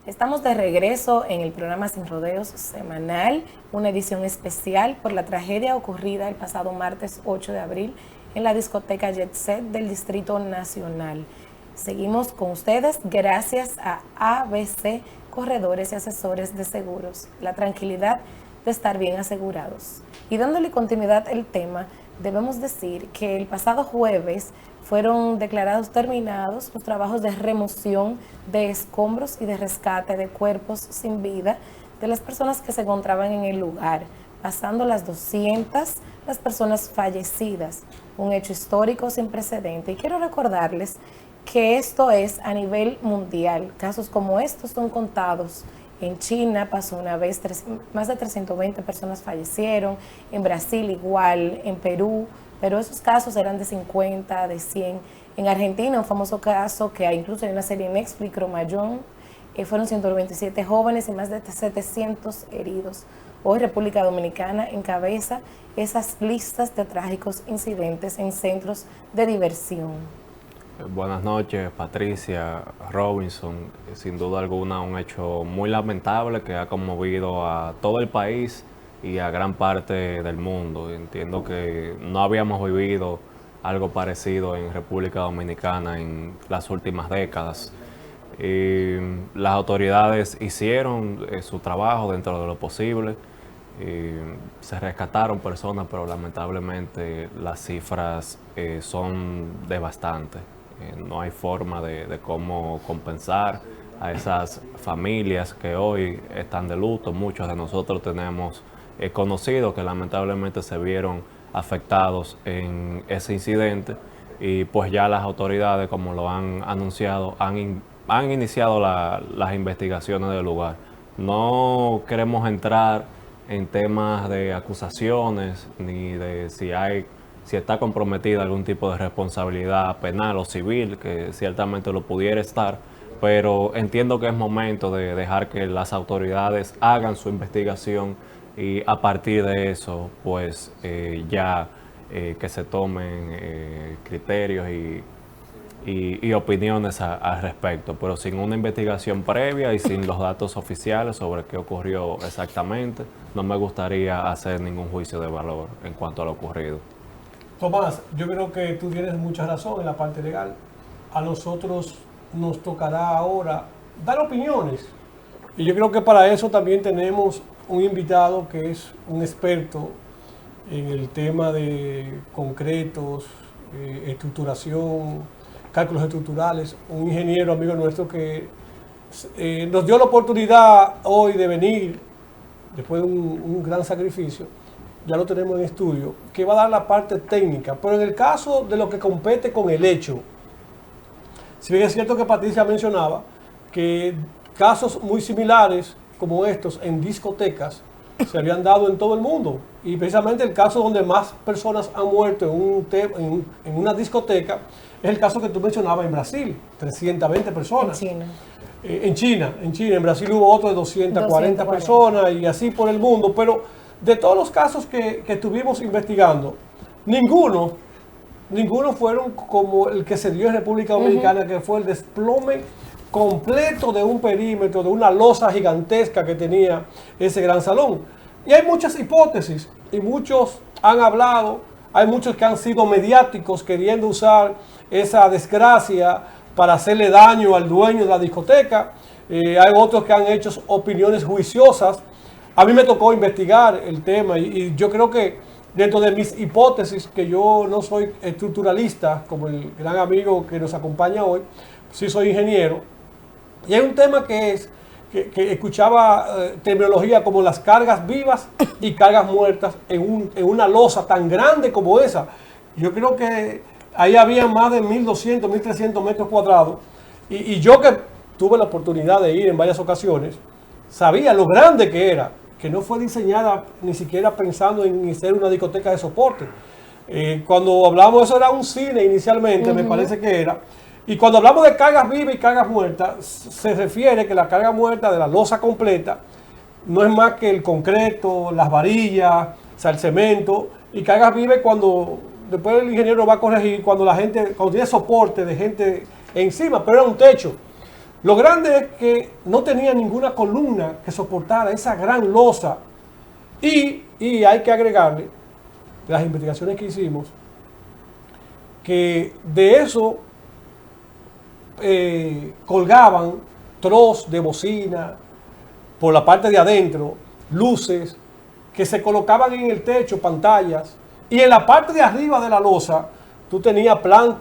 Estamos de regreso en el programa Sin Rodeos semanal, una edición especial por la tragedia ocurrida el pasado martes 8 de abril en la discoteca Jet Set del Distrito Nacional. Seguimos con ustedes gracias a ABC Corredores y Asesores de Seguros, la tranquilidad de estar bien asegurados. Y dándole continuidad al tema, debemos decir que el pasado jueves fueron declarados terminados los trabajos de remoción de escombros y de rescate de cuerpos sin vida de las personas que se encontraban en el lugar, pasando las 200 las personas fallecidas, un hecho histórico sin precedente. Y quiero recordarles que esto es a nivel mundial. Casos como estos son contados. En China pasó una vez, más de 320 personas fallecieron, en Brasil igual, en Perú, pero esos casos eran de 50, de 100. En Argentina, un famoso caso que incluso hay una serie en Netflix, Cromallón, fueron 197 jóvenes y más de 700 heridos. Hoy República Dominicana encabeza esas listas de trágicos incidentes en centros de diversión. Buenas noches, Patricia, Robinson. Sin duda alguna, un hecho muy lamentable que ha conmovido a todo el país y a gran parte del mundo. Entiendo que no habíamos vivido algo parecido en República Dominicana en las últimas décadas. Las autoridades hicieron su trabajo dentro de lo posible. Se rescataron personas, pero lamentablemente las cifras son devastantes. No hay forma de cómo compensar a esas familias que hoy están de luto. Muchos de nosotros tenemos conocidos que lamentablemente se vieron afectados en ese incidente y pues ya las autoridades, como lo han anunciado, han iniciado las investigaciones del lugar. No queremos entrar en temas de acusaciones ni de si está comprometida algún tipo de responsabilidad penal o civil, que ciertamente lo pudiera estar, pero entiendo que es momento de dejar que las autoridades hagan su investigación y a partir de eso, pues que se tomen criterios y opiniones al respecto, pero sin una investigación previa y sin los datos oficiales sobre qué ocurrió exactamente, no me gustaría hacer ningún juicio de valor en cuanto a lo ocurrido. Tomás, yo creo que tú tienes mucha razón en la parte legal. A nosotros nos tocará ahora dar opiniones. Y yo creo que para eso también tenemos un invitado que es un experto en el tema de concretos, estructuración, cálculos estructurales, un ingeniero amigo nuestro que nos dio la oportunidad hoy de venir, después de un gran sacrificio. Ya lo tenemos en estudio, que va a dar la parte técnica, pero en el caso de lo que compete con el hecho, si bien es cierto que Patricia mencionaba que casos muy similares como estos en discotecas se habían dado en todo el mundo, y precisamente el caso donde más personas han muerto en una discoteca es el caso que tú mencionabas en Brasil, 320 personas. En China. En Brasil hubo otro de 240 personas y así por el mundo, pero de todos los casos que estuvimos investigando, ninguno fueron como el que se dio en República Dominicana, que fue el desplome completo de un perímetro, de una losa gigantesca que tenía ese gran salón. Y hay muchas hipótesis, y muchos han hablado, hay muchos que han sido mediáticos queriendo usar esa desgracia para hacerle daño al dueño de la discoteca. Hay otros que han hecho opiniones juiciosas. A mí me tocó investigar el tema y yo creo que dentro de mis hipótesis, que yo no soy estructuralista, como el gran amigo que nos acompaña hoy, sí soy ingeniero, y hay un tema que escuchaba terminología como las cargas vivas y cargas muertas en una losa tan grande como esa. Yo creo que ahí había más de 1.200, 1.300 metros cuadrados, y yo que tuve la oportunidad de ir en varias ocasiones, sabía lo grande que era, que no fue diseñada ni siquiera pensando en ser una discoteca de soporte. Cuando hablamos de eso era un cine inicialmente, me parece que era. Y cuando hablamos de cargas vivas y cargas muertas, se refiere que la carga muerta de la losa completa no es más que el concreto, las varillas, o sea, el cemento, y cargas vivas cuando, después el ingeniero va a corregir, cuando tiene soporte de gente encima, pero era un techo. Lo grande es que no tenía ninguna columna que soportara esa gran losa. Y hay que agregarle, de las investigaciones que hicimos, que de eso colgaban troz de bocina por la parte de adentro, luces que se colocaban en el techo, pantallas, y en la parte de arriba de la losa tú tenías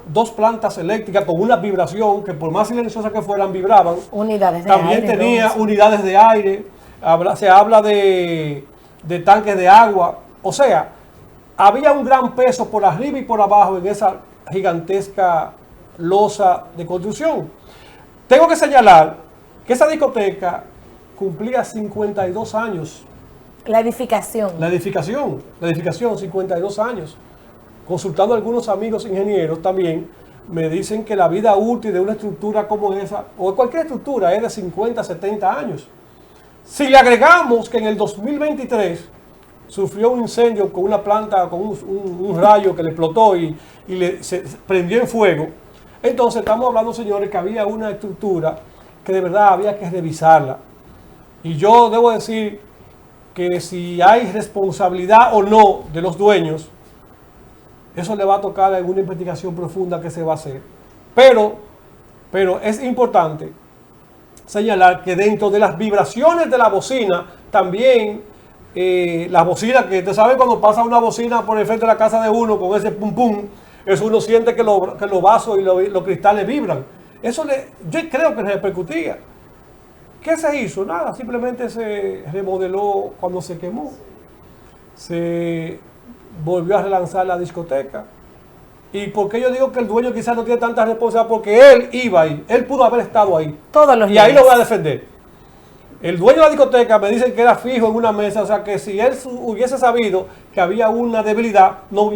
dos plantas eléctricas con una vibración que por más silenciosas que fueran vibraban. Unidades de También aire. tenía unidades de aire, se habla de tanques de agua, o sea, había un gran peso por arriba y por abajo en esa gigantesca losa de construcción. Tengo que señalar que esa discoteca cumplía 52 años. La edificación. La edificación, 52 años. Consultando a algunos amigos ingenieros también, me dicen que la vida útil de una estructura como esa, o de cualquier estructura, es de 50, 70 años. Si le agregamos que en el 2023 sufrió un incendio con una planta, con un rayo que le explotó y se prendió en fuego, entonces estamos hablando, señores, que había una estructura que de verdad había que revisarla. Y yo debo decir que si hay responsabilidad o no de los dueños, eso le va a tocar alguna investigación profunda que se va a hacer. Pero es importante señalar que dentro de las vibraciones de la bocina, también las bocinas, que usted sabe cuando pasa una bocina por el frente de la casa de uno con ese pum pum, eso uno siente que los vasos y los cristales vibran. Eso yo creo que repercutía. ¿Qué se hizo? Nada, simplemente se remodeló cuando se quemó. Se volvió a relanzar la discoteca. ¿Y por qué yo digo que el dueño quizás no tiene tanta responsabilidad? Porque él iba ahí, él pudo haber estado ahí. Todos los y ahí lo voy a defender. El dueño de la discoteca me dice que era fijo en una mesa, o sea que si él hubiese sabido que había una debilidad, no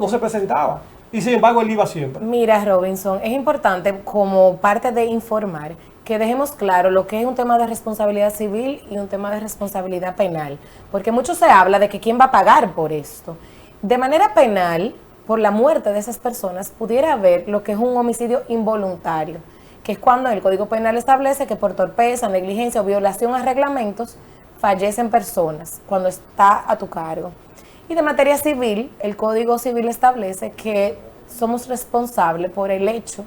se presentaba. Y sin embargo él iba siempre. Mira, Robinson, es importante como parte de informar que dejemos claro lo que es un tema de responsabilidad civil y un tema de responsabilidad penal, porque mucho se habla de que quién va a pagar por esto. De manera penal, por la muerte de esas personas, pudiera haber lo que es un homicidio involuntario, que es cuando el Código Penal establece que por torpeza, negligencia o violación a reglamentos fallecen personas cuando está a tu cargo. Y de materia civil, el Código Civil establece que somos responsables por el hecho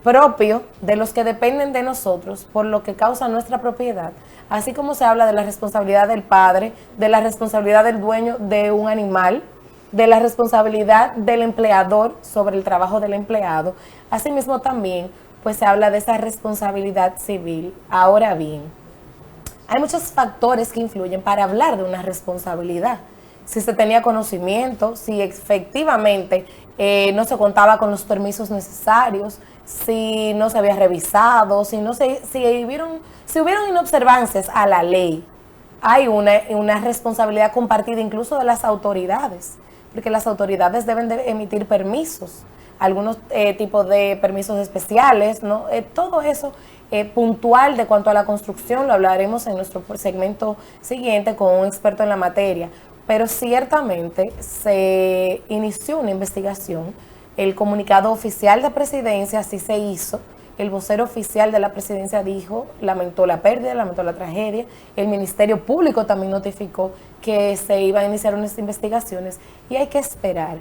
propio de los que dependen de nosotros, por lo que causa nuestra propiedad, así como se habla de la responsabilidad del padre, de la responsabilidad del dueño de un animal, de la responsabilidad del empleador sobre el trabajo del empleado. Asimismo también, pues se habla de esa responsabilidad civil. Ahora bien, hay muchos factores que influyen para hablar de una responsabilidad. Si se tenía conocimiento, si efectivamente no se contaba con los permisos necesarios, si no se había revisado, si hubieron inobservancias a la ley. Hay una responsabilidad compartida incluso de las autoridades, porque las autoridades deben de emitir permisos, algunos tipos de permisos especiales, ¿no? Todo eso puntual de cuanto a la construcción lo hablaremos en nuestro segmento siguiente con un experto en la materia. Pero ciertamente se inició una investigación, el comunicado oficial de presidencia así se hizo, el vocero oficial de la presidencia dijo, lamentó la pérdida, lamentó la tragedia, el Ministerio Público también notificó que se iban a iniciar unas investigaciones y hay que esperar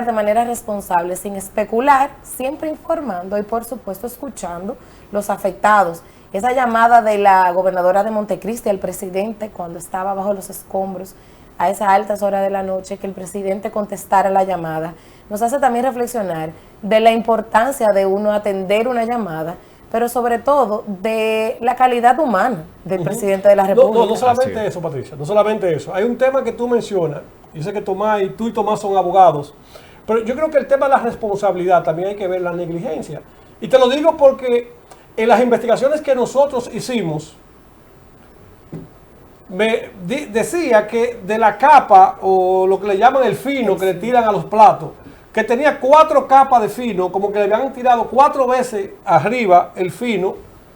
de manera responsable, sin especular, siempre informando y por supuesto escuchando los afectados. Esa llamada de la gobernadora de Montecristi al presidente cuando estaba bajo los escombros, a esas altas horas de la noche, que el presidente contestara la llamada, nos hace también reflexionar de la importancia de uno atender una llamada, pero sobre todo de la calidad humana del presidente de la República. No solamente eso, Patricia, no solamente eso. Hay un tema que tú mencionas, yo sé que tú y Tomás son abogados, pero yo creo que el tema de la responsabilidad también hay que ver la negligencia. Y te lo digo porque en las investigaciones que nosotros hicimos, me decía que de la capa, o lo que le llaman el fino, que le tiran a los platos, que tenía 4 capas de fino, como que le habían tirado 4 veces arriba el fino.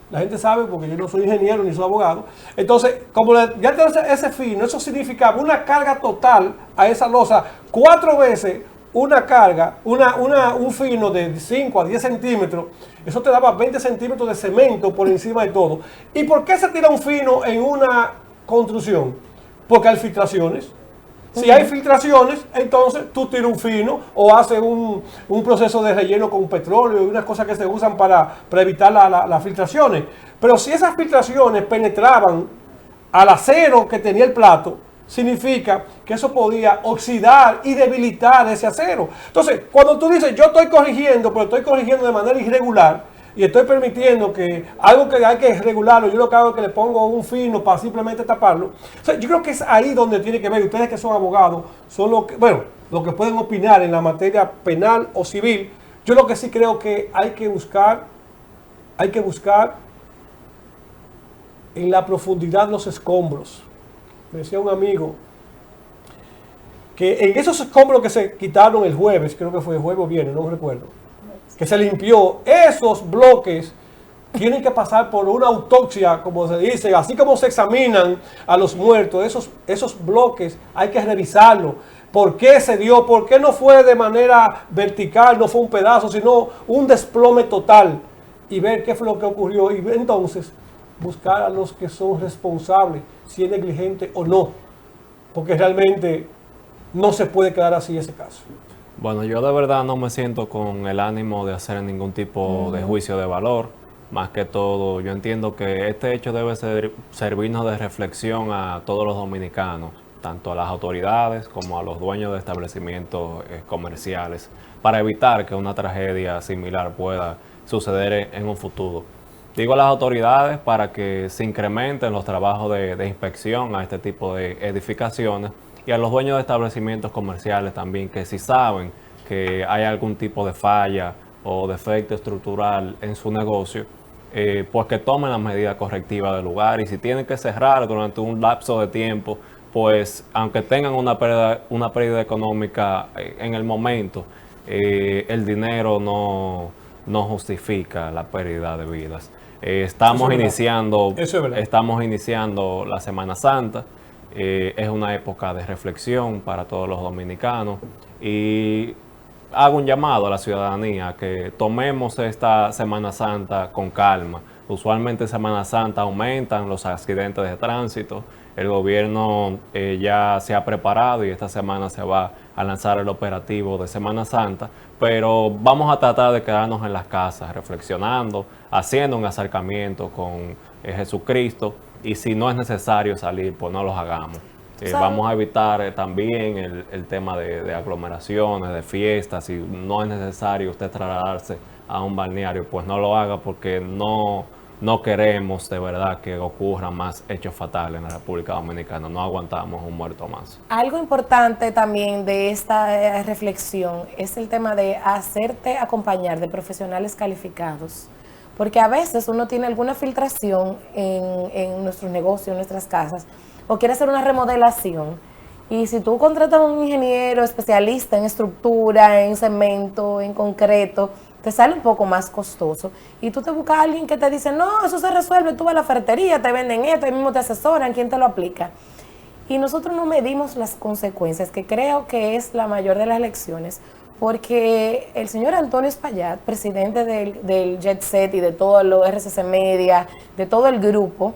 La gente sabe, porque yo no soy ingeniero ni soy abogado. Entonces, como ya ese fino, eso significaba una carga total a esa losa 4 veces una carga, un fino de 5 a 10 centímetros, eso te daba 20 centímetros de cemento por encima de todo. ¿Y por qué se tira un fino en una construcción? Porque hay filtraciones. Si hay filtraciones, entonces tú tiras un fino o haces un proceso de relleno con petróleo y unas cosas que se usan para evitar las filtraciones. Pero si esas filtraciones penetraban al acero que tenía el plato, significa que eso podía oxidar y debilitar ese acero. Entonces, cuando tú dices, yo estoy corrigiendo, pero estoy corrigiendo de manera irregular, y estoy permitiendo que algo que hay que regularlo, yo lo que hago es que le pongo un fino para simplemente taparlo. O sea, yo creo que es ahí donde tiene que ver. Ustedes que son abogados, son los que pueden opinar en la materia penal o civil. Yo lo que sí creo que hay que buscar en la profundidad los escombros. Me decía un amigo que en esos escombros que se quitaron el jueves, creo que fue el jueves o viernes, no me recuerdo, que se limpió, esos bloques tienen que pasar por una autopsia, como se dice, así como se examinan a los muertos, esos bloques hay que revisarlos. ¿Por qué se dio? ¿Por qué no fue de manera vertical, no fue un pedazo, sino un desplome total? Y ver qué fue lo que ocurrió y entonces buscar a los que son responsables, si es negligente o no, porque realmente no se puede quedar así ese caso. Bueno, yo de verdad no me siento con el ánimo de hacer ningún tipo de juicio de valor. Más que todo, yo entiendo que este hecho debe servirnos de reflexión a todos los dominicanos, tanto a las autoridades como a los dueños de establecimientos comerciales, para evitar que una tragedia similar pueda suceder en un futuro. Digo a las autoridades para que se incrementen los trabajos de inspección a este tipo de edificaciones, y a los dueños de establecimientos comerciales también, que si saben que hay algún tipo de falla o defecto estructural en su negocio, pues que tomen las medidas correctivas del lugar, y si tienen que cerrar durante un lapso de tiempo, pues aunque tengan una pérdida económica en el momento, el dinero no justifica la pérdida de vidas. Estamos iniciando la Semana Santa. Es una época de reflexión para todos los dominicanos, y hago un llamado a la ciudadanía a que tomemos esta Semana Santa con calma. Usualmente en Semana Santa aumentan los accidentes de tránsito. El gobierno ya se ha preparado y esta semana se va a lanzar el operativo de Semana Santa, pero vamos a tratar de quedarnos en las casas reflexionando, haciendo un acercamiento con Jesucristo. Y si no es necesario salir, pues no los hagamos. Vamos a evitar también el tema de aglomeraciones, de fiestas. Si no es necesario usted trasladarse a un balneario, pues no lo haga, porque no queremos de verdad que ocurran más hechos fatales en la República Dominicana. No aguantamos un muerto más. Algo importante también de esta reflexión es el tema de hacerte acompañar de profesionales calificados. Porque a veces uno tiene alguna filtración en nuestros negocios, en nuestras casas, o quiere hacer una remodelación. Y si tú contratas a un ingeniero especialista en estructura, en cemento, en concreto, te sale un poco más costoso. Y tú te buscas a alguien que te dice, no, eso se resuelve, tú vas a la ferretería, te venden esto, ahí mismo te asesoran, ¿quién te lo aplica? Y nosotros no medimos las consecuencias, que creo que es la mayor de las lecciones. Porque el señor Antonio Espaillat, presidente del Jet Set y de todo lo RCC Media, de todo el grupo,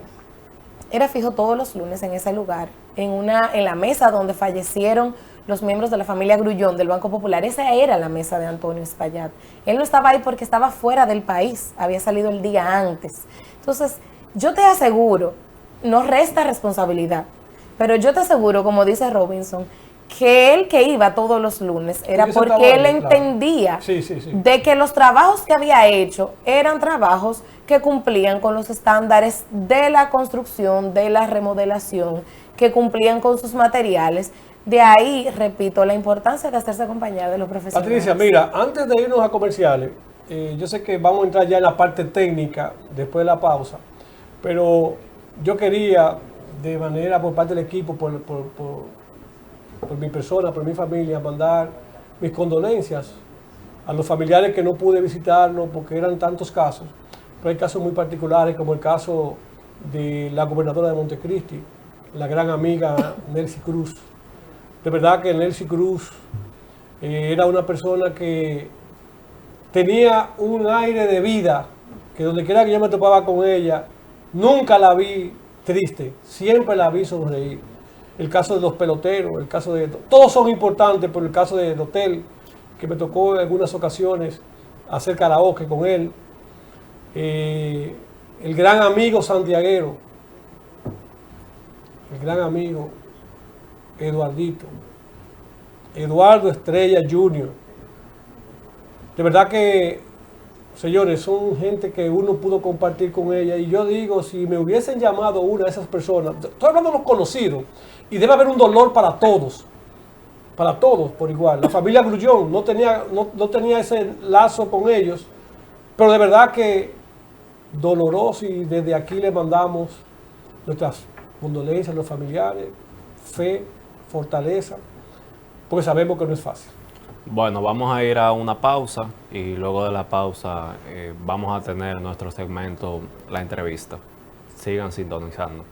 era fijo todos los lunes en ese lugar, en la mesa donde fallecieron los miembros de la familia Grullón del Banco Popular. Esa era la mesa de Antonio Espaillat. Él no estaba ahí porque estaba fuera del país, había salido el día antes. Entonces, yo te aseguro, no resta responsabilidad, pero yo te aseguro, como dice Robinson, que él que iba todos los lunes era porque él entendía de que los trabajos que había hecho eran trabajos que cumplían con los estándares de la construcción, de la remodelación, que cumplían con sus materiales. De ahí, repito, la importancia de hacerse acompañar de los profesionales. Patricia, mira, antes de irnos a comerciales, yo sé que vamos a entrar ya en la parte técnica después de la pausa, pero yo quería, de manera por parte del equipo, por mi persona, por mi familia, mandar mis condolencias a los familiares que no pude visitarlos porque eran tantos casos. Pero hay casos muy particulares, como el caso de la gobernadora de Montecristi, la gran amiga Nelcy Cruz. De verdad que Nelcy Cruz Era una persona que tenía un aire de vida, que donde quiera que yo me topaba con ella, nunca la vi triste, siempre la vi sonreír. El caso de los peloteros, el caso de... Todos son importantes, pero el caso del hotel, que me tocó en algunas ocasiones hacer karaoke con él. El gran amigo santiaguero, el gran amigo Eduardito, Eduardo Estrella Jr. De verdad que, señores, son gente que uno pudo compartir con ella. Y yo digo, si me hubiesen llamado una de esas personas, estoy hablando de los conocidos, y debe haber un dolor para todos por igual. La familia Grullón no tenía ese lazo con ellos, pero de verdad que doloroso, y desde aquí le mandamos nuestras condolencias a los familiares, fe, fortaleza, porque sabemos que no es fácil. Bueno, vamos a ir a una pausa y luego de la pausa vamos a tener nuestro segmento, la entrevista. Sigan sintonizando.